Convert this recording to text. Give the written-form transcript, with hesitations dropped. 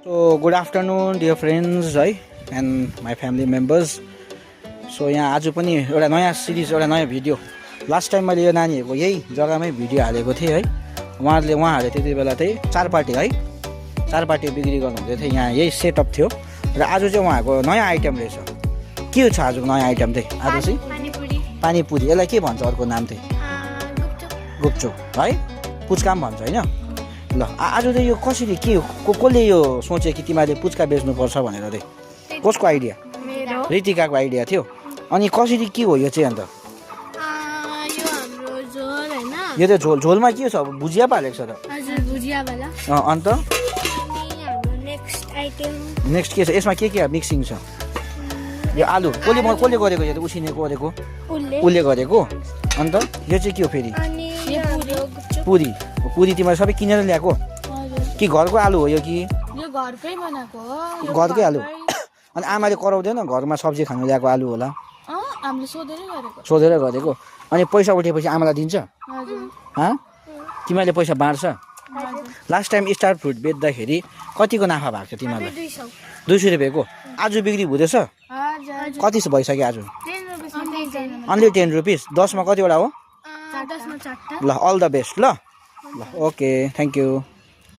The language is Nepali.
So good afternoon dear friends है and my family members. So यहाँ आज पनि एउटा नयाँ सिरिज एउटा नयाँ भिडियो लास्ट टाइम मैले यो नानीहरूको यही जग्गामै भिडियो हालेको थिएँ है उहाँहरूले त्यति बेला चाहिँ चार पार्टी बिक्री गर्नुहुँदै थियो यहाँ यही सेटअप थियो र आज चाहिँ उहाँहरूको नयाँ आइटम रहेछ के छ आजको नयाँ आइटम चाहिँ आज चाहिँ पानीपुरी यसलाई के भन्छ अर्को नाम चाहिँ गुपचुप है पुच्का पनि भन्छ होइन ल आज चाहिँ यो कसरी के कसले यो सोचे कि तिमीहरूले पुच्का बेच्नुपर्छ भनेर चाहिँ कसको आइडिया ऋतिकाको आइडिया थियो अनि कसरी के हो यो चाहिँ अन्त यो चाहिँ झोलमा के छ भुजिया पालेको छ त अन्त नेक्स्ट के छ यसमा के मिक्सिङ छ यो आलु कसले गरेको यो उसिनेको गरेको उसले गरेको अन्त यो चाहिँ के हो फेरि पुरी तिमीले सबै किनेर ल्याएको कि घरको आलु हो यो कि घरकै आलु अनि आमाले कराउँदैन घरमा सब्जी खानु ल्याएको आलु होला सोधेर गरेको अनि पैसा उठेपछि आमालाई दिन्छ तिमीले पैसा बाँड्छ लास्ट टाइम स्टार फ्रुट बेच्दाखेरि कतिको नाफा भएको थियो तिमीलाई 200 रुपियाँको आज बिक्री हुँदैछ कति भइसक्यो आज अन्ली 10 रुपिस 10 मा कतिवटा हो ल अल द बेस्ट ल ओके थ्याङ्क यू